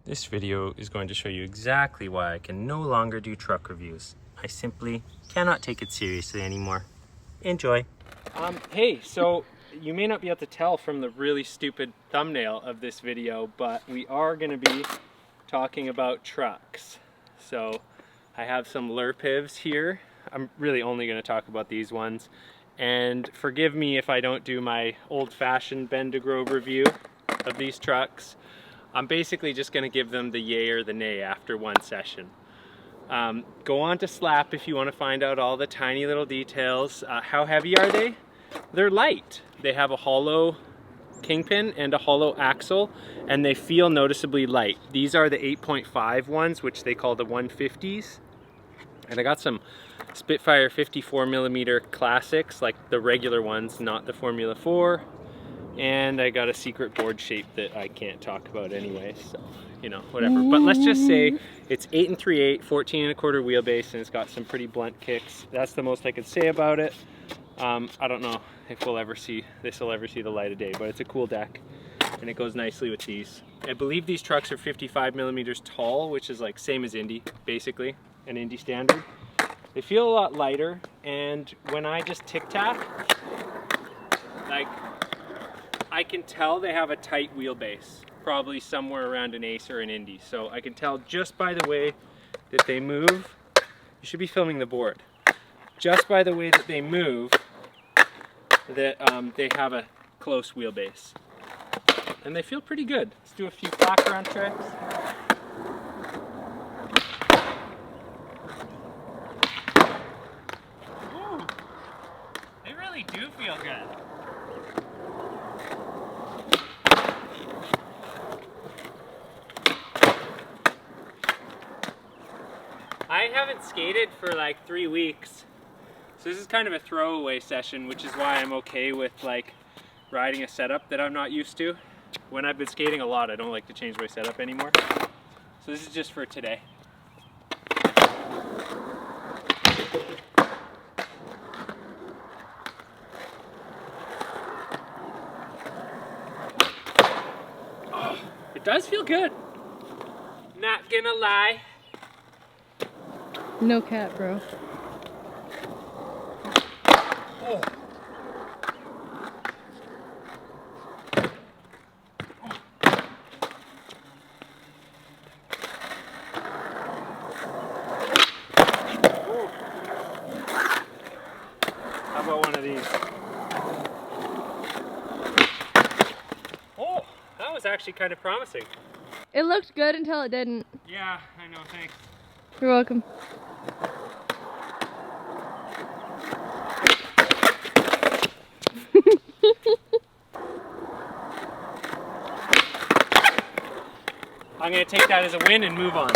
This video is going to show you exactly why I can no longer do truck reviews. I simply cannot take it seriously anymore. Enjoy. Hey, so you may not be able to tell from the really stupid thumbnail of this video, but we are going to be talking about trucks. So I have some Lurpivs here. I'm really only going to talk about these ones. And forgive me if I don't do my old-fashioned Degros review of these trucks. I'm basically just going to give them the yay or the nay after one session. Go on to Slap if you want to find out all the tiny little details. How heavy are they? They're light. They have a hollow kingpin and a hollow axle, and they feel noticeably light. These are the 8.5 ones, which they call the 150s. And I got some Spitfire 54mm classics, like the regular ones, not the Formula 4. And I got a secret board shape that I can't talk about anyway, so, you know, whatever. But let's just say it's 8 3/8, 14 1/4 wheelbase, and it's got some pretty blunt kicks. That's the most I could say about it. I don't know if this will ever see the light of day, but it's a cool deck, and it goes nicely with these. I believe these trucks are 55mm tall, which is like same as Indy, basically, an Indy standard. They feel a lot lighter, and when I just tic-tac, like, I can tell they have a tight wheelbase, probably somewhere around an Ace or an Indy. So I can tell just by the way that they move. You should be filming the board. Just by the way that they move, that they have a close wheelbase. And they feel pretty good. Let's do a few clock around tricks. Ooh, they really do feel good. I haven't skated for like 3 weeks, so this is kind of a throwaway session, which is why I'm okay with like riding a setup that I'm not used to. When I've been skating a lot, I don't like to change my setup anymore. So this is just for today. Oh, it does feel good. Not gonna lie. No cat, bro. Oh. How about one of these? Oh, that was actually kind of promising. It looked good until it didn't. Yeah, I know, thanks. You're welcome. I'm going to take that as a win and move on.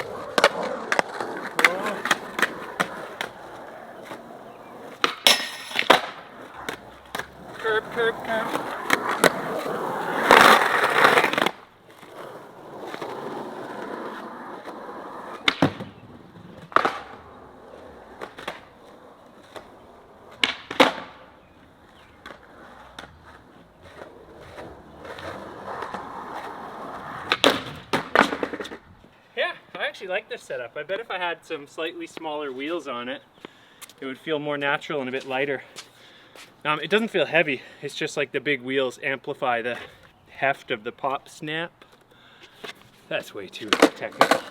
Curb, curb, curb. Yeah, I actually like this setup. I bet if I had some slightly smaller wheels on it, it would feel more natural and a bit lighter. It doesn't feel heavy. It's just like the big wheels amplify the heft of the pop snap. That's way too technical.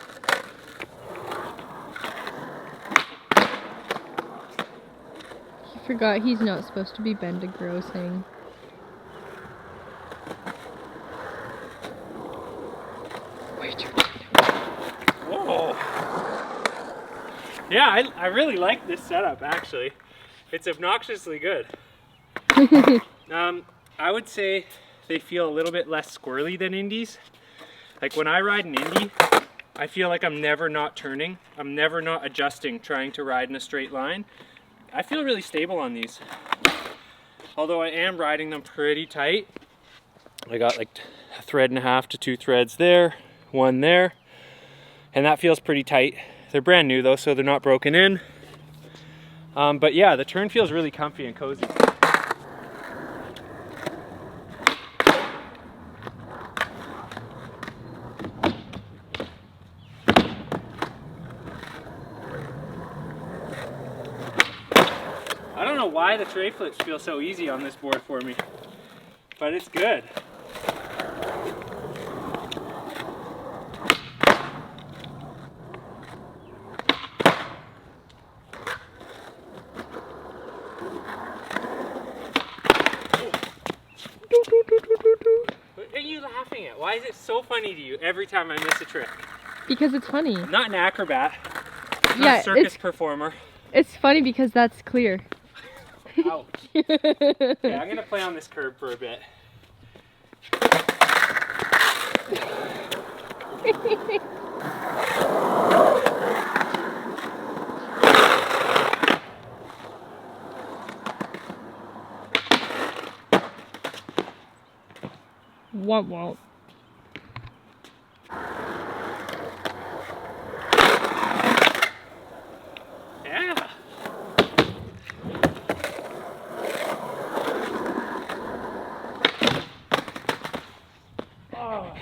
He forgot he's not supposed to be Degros-ing. Whoa! Yeah, I really like this setup, actually. It's obnoxiously good. I would say they feel a little bit less squirrely than Indies. Like when I ride an Indy, I feel like I'm never not turning. I'm never not adjusting, trying to ride in a straight line. I feel really stable on these. Although I am riding them pretty tight. I got like 1.5 threads to 2 threads there, one there. And that feels pretty tight. They're brand new though, so they're not broken in. But yeah, the turn feels really comfy and cozy. know why the tray flips feel so easy on this board for me, but it's good. What are you laughing at? Why is it so funny to you every time I miss a trick? Because it's funny. I'm not an acrobat. I'm Yeah, not a circus performer. It's funny because that's clear. Ouch. Okay, I'm gonna play on this curb for a bit. Womp womp. Yeah. Oh,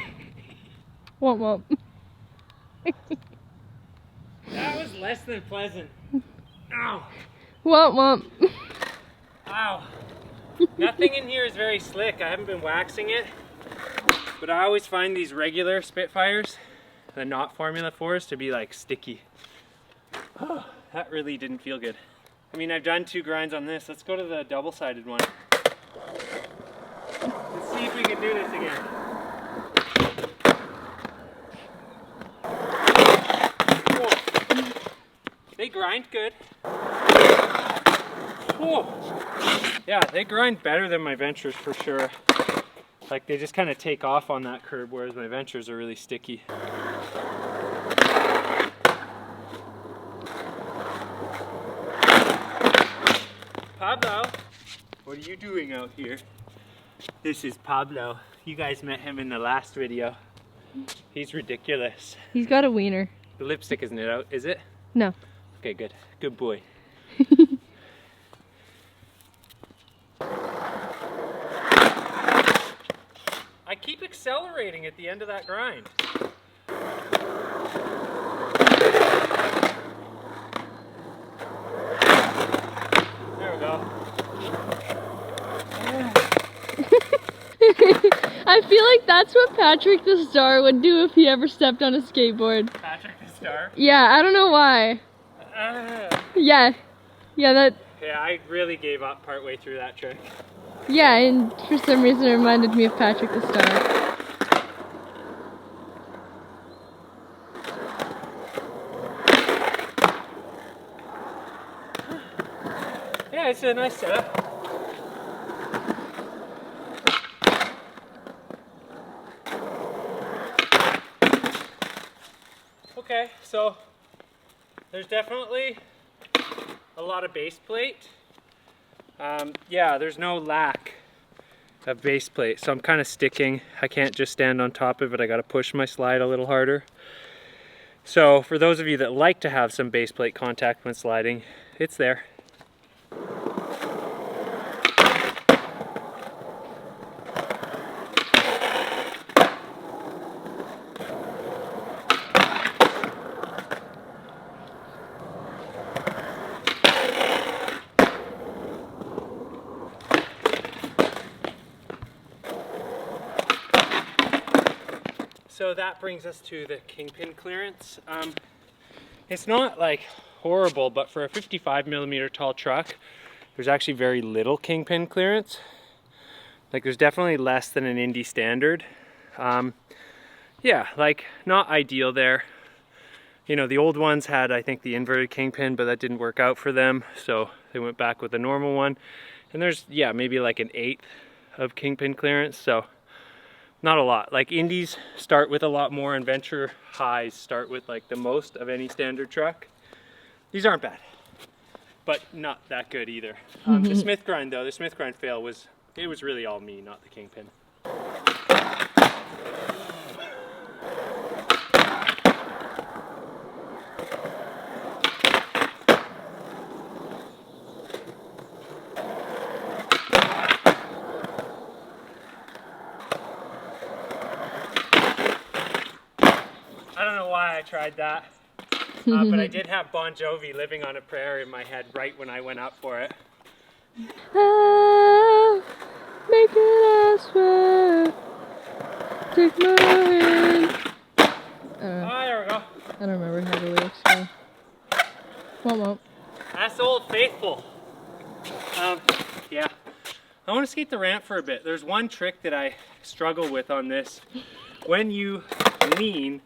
Womp womp. that was less than pleasant. Ow. Womp womp. Ow. Nothing in here is very slick. I haven't been waxing it, but I always find these regular Spitfires, the not Formula 4s, to be like sticky. Oh, that really didn't feel good. I mean, I've done 2 grinds on this. Let's go to the double-sided one. Let's see if we can do this again. Whoa. They grind good. Whoa. Yeah, they grind better than my Ventures for sure. Like, they just kind of take off on that curb, whereas my Ventures are really sticky. Pablo, what are you doing out here? This is Pablo. You guys met him in the last video. He's ridiculous. He's got a wiener. The lipstick isn't it out, is it? No. Okay, good. Good boy. I keep accelerating at the end of that grind. There we go. I feel like that's what Patrick the Star would do if he ever stepped on a skateboard. Patrick the Star? Yeah, I don't know why. Yeah. Yeah, that... Yeah, I really gave up partway through that trick. Yeah, and for some reason it reminded me of Patrick the Star. Yeah, it's a nice setup. Okay, so there's definitely a lot of base plate. Yeah, there's no lack of base plate, so I'm kind of sticking. I can't just stand on top of it. I got to push my slide a little harder. So for those of you that like to have some base plate contact when sliding, it's there. So that brings us to the kingpin clearance. It's not like horrible, but for a 55mm tall truck, there's actually very little kingpin clearance. Like there's definitely less than an Indy standard. Yeah, like not ideal there. You know, the old ones had, I think, the inverted kingpin, but that didn't work out for them, so they went back with the normal one. And there's, yeah, maybe like an 1/8 of kingpin clearance, so not a lot. Like Indies start with a lot more, and Venture highs start with like the most of any standard truck. These aren't bad, but not that good either. The Smith grind though, the Smith grind fail was really all me, not the kingpin. I don't know why I tried that, but I did have Bon Jovi Living on a Prayer in my head right when I went up for it. Ah, make it swear. Take my hand. There we go. I don't remember how the lyrics go. Won't. That's Old Faithful. Yeah. I want to skate the ramp for a bit. There's one trick that I struggle with on this. When you lean,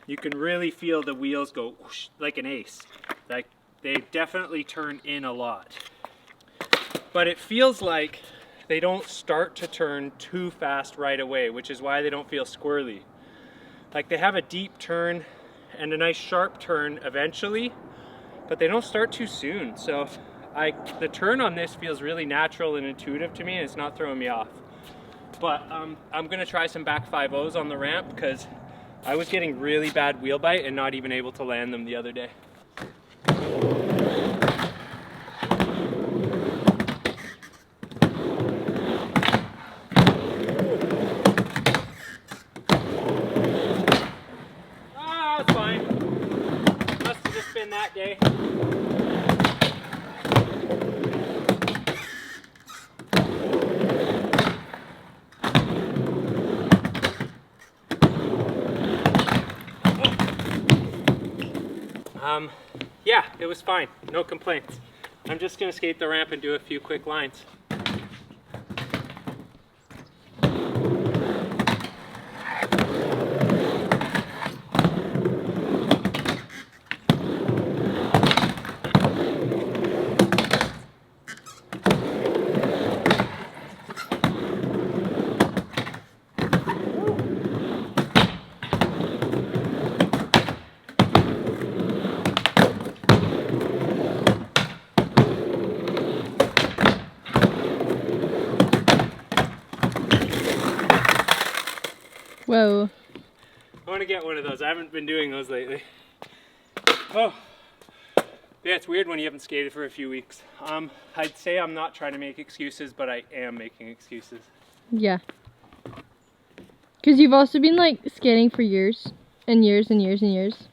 you can really feel the wheels go whoosh, like an ace. Like they definitely turn in a lot. But it feels like they don't start to turn too fast right away, which is why they don't feel squirrely. Like they have a deep turn and a nice sharp turn eventually, but they don't start too soon. So the turn on this feels really natural and intuitive to me, and it's not throwing me off. But I'm gonna try some back 5-0s on the ramp because I was getting really bad wheel bite and not even able to land them the other day. Ah, that's fine. Must have just been that day. Yeah, it was fine. No complaints. I'm just gonna skate the ramp and do a few quick lines. Whoa. I want to get one of those. I haven't been doing those lately. Oh, yeah, it's weird when you haven't skated for a few weeks. I'd say I'm not trying to make excuses, but I am making excuses. Yeah. Because you've also been like skating for years and years and years and years.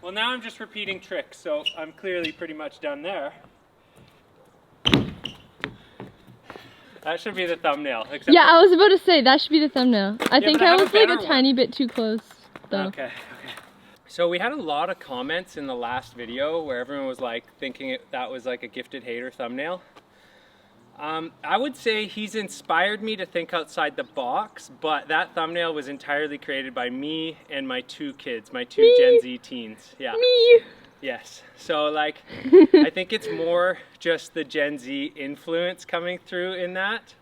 Well, now I'm just repeating tricks, so I'm clearly pretty much done there. That should be the thumbnail. Yeah, I was about to say, that should be the thumbnail. I think I I have a was like a better tiny bit too close, though. Okay. So we had a lot of comments in the last video where everyone was like thinking that was like a gifted hater thumbnail. I would say he's inspired me to think outside the box, but that thumbnail was entirely created by me and my two kids, my two Gen Z teens. Yeah. Me! Yes. So like, I think it's more just the Gen Z influence coming through in that.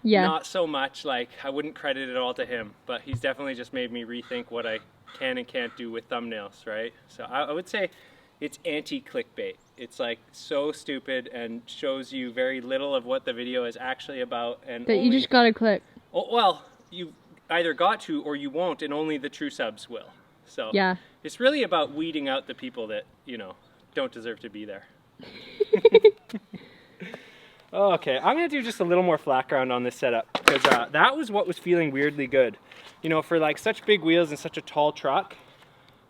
Yeah. Not so much like, I wouldn't credit it all to him, but he's definitely just made me rethink what I can and can't do with thumbnails, right? So I would say it's anti-clickbait. It's like so stupid and shows you very little of what the video is actually about. And That you just gotta click. Oh, well, you either got to or you won't, and only the true subs will. So yeah. It's really about weeding out the people that, you know, don't deserve to be there. Okay, I'm gonna do just a little more flat ground on this setup because that was what was feeling weirdly good. You know, for like such big wheels and such a tall truck,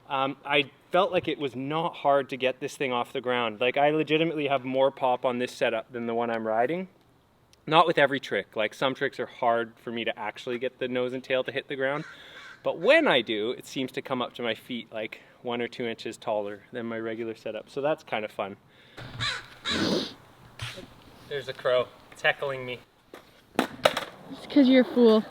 I felt like it was not hard to get this thing off the ground. Like I legitimately have more pop on this setup than the one I'm riding. Not with every trick, like some tricks are hard for me to actually get the nose and tail to hit the ground. But when I do, it seems to come up to my feet like 1 or 2 inches taller than my regular setup. So that's kind of fun. There's a crow. It's heckling me. It's because you're a fool.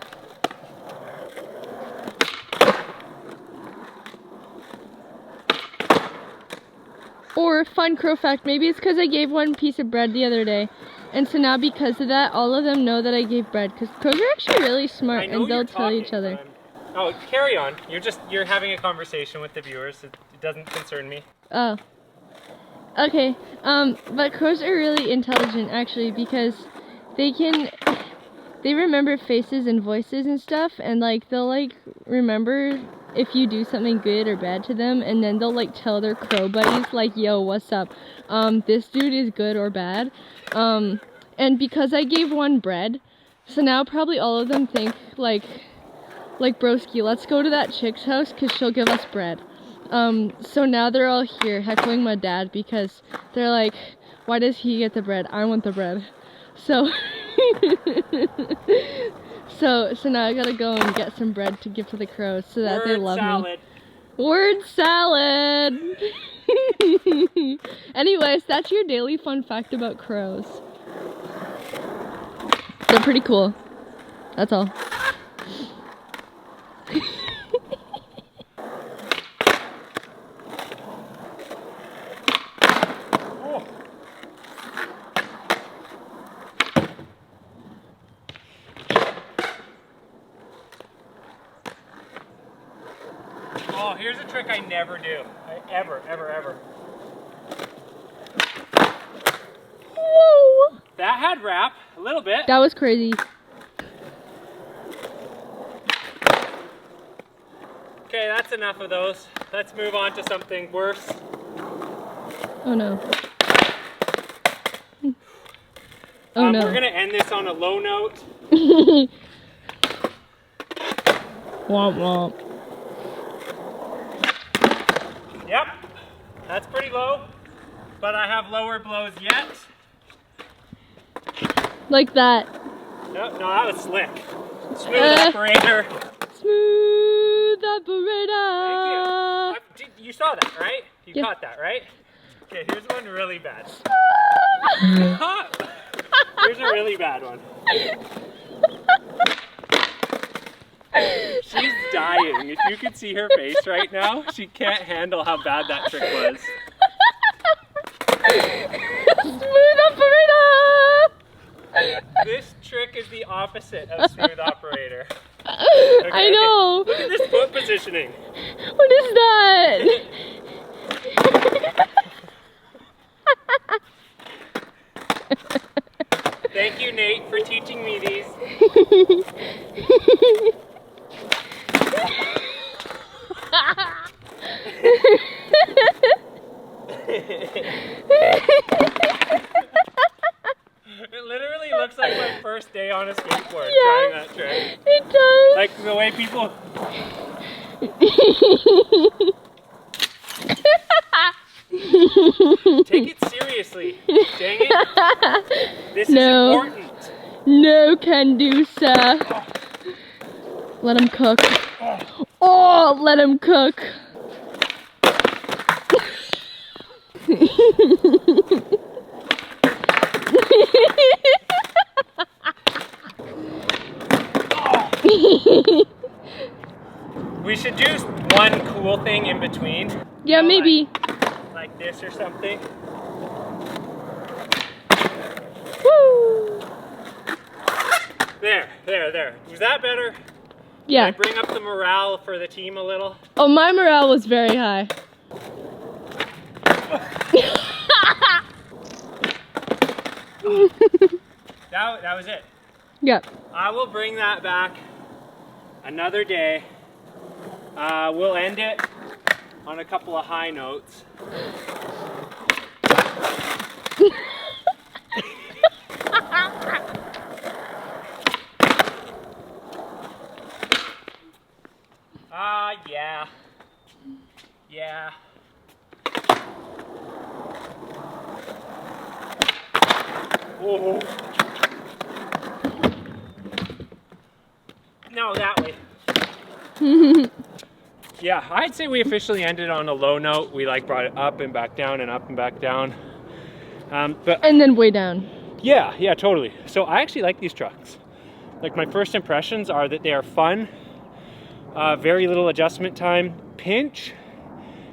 Or, fun crow fact, maybe it's because I gave one piece of bread the other day. And so now because of that, all of them know that I gave bread. Because crows are actually really smart and they'll tell each other. Oh, carry on. You're having a conversation with the viewers. It It doesn't concern me. Oh. Okay. But crows are really intelligent actually because they remember faces and voices and stuff, and like they'll like remember if you do something good or bad to them, and then they'll like tell their crow buddies like, yo, what's up? This dude is good or bad. And because I gave one bread, so now probably all of them think like broski, let's go to that chick's house because she'll give us bread. So now they're all here heckling my dad because they're like, why does he get the bread? I want the bread. So so now I gotta go and get some bread to give to the crows so that they love me. Word salad! Anyways, that's your daily fun fact about crows. They're pretty cool. That's all. Oh, here's a trick I never do. Ever. Whoa! That had wrap, a little bit. That was crazy. Okay, that's enough of those. Let's move on to something worse. Oh no. Oh no. We're gonna end this on a low note. Womp womp. Yep, that's pretty low, but I have lower blows yet. Like that. No, that was slick. Smooth operator. Smooth operator. Thank you. You saw that, right? You Yep. caught that, right? Okay, here's one really bad. Here's a really bad one. She's dying. If you could see her face right now, she can't handle how bad that trick was. Smooth operator! This trick is the opposite of smooth operator. Okay. I know. Look at this foot positioning. What is that? Thank you, Nate, for teaching me these. It literally looks like my first day on a skateboard trying that trick. It does. Like the way people... Take it seriously. Dang it. This is important. No can do, sir. Let him cook. Oh, let him cook. We should do one cool thing in between. Yeah, You know, maybe. Like this or something. Woo! There. Was that better? Yeah. Did I bring up the morale for the team a little? Oh, my morale was very high. That was it. Yep. I will bring that back another day. We'll end it on a couple of high notes. Yeah. Whoa. No, that way. Yeah, I'd say we officially ended on a low note. We like brought it up and back down and up and back down. But And then way down. yeah, totally. So I actually like these trucks. Like my first impressions are that they are fun, very little adjustment time. Pinch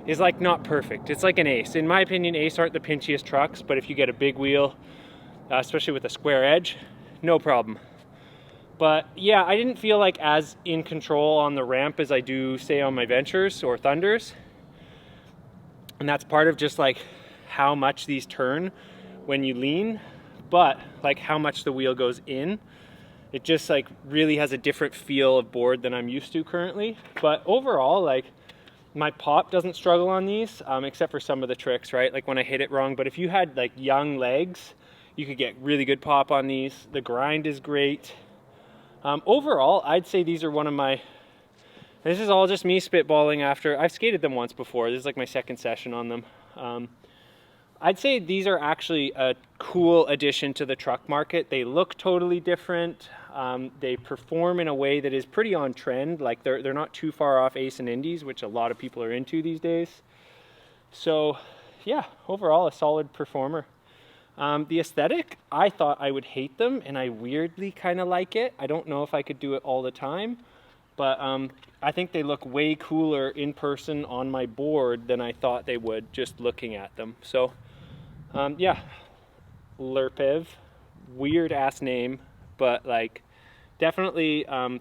is like not perfect. It's like an Ace. In my opinion, Ace aren't the pinchiest trucks, but if you get a big wheel, especially with a square edge, no problem. But yeah, I didn't feel like as in control on the ramp as I do, say, on my Ventures or Thunders. And that's part of just like how much these turn when you lean, but like how much the wheel goes in. It just like really has a different feel of board than I'm used to currently. But overall, like my pop doesn't struggle on these, except for some of the tricks, right? Like when I hit it wrong. But if you had like young legs, you could get really good pop on these. The grind is great. Overall, I'd say these are one of my, this is all just me spitballing after, I've skated them once before. This is like my second session on them. I'd say these are actually a cool addition to the truck market. They look totally different. They perform in a way that is pretty on trend. Like they're not too far off Ace and Indies, which a lot of people are into these days. So yeah, overall a solid performer. The aesthetic, I thought I would hate them, and I weirdly kind of like it. I don't know if I could do it all the time, but I think they look way cooler in person on my board than I thought they would just looking at them. So yeah, Lerpev, weird ass name, but like definitely a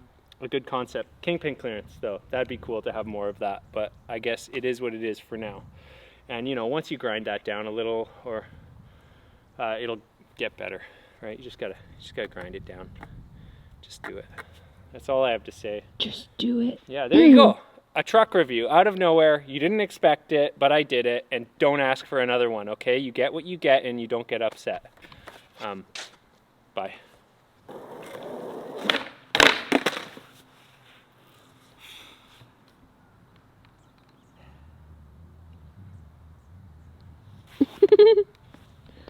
good concept. Kingpin clearance though, that'd be cool to have more of that, but I guess it is what it is for now. And you know, once you grind that down a little, or it'll get better, right? You just gotta grind it down. Just do it. That's all I have to say. Just do it. Yeah, there you go. A truck review out of nowhere. You didn't expect it, but I did it, and don't ask for another one, okay? You get what you get and you don't get upset. Bye.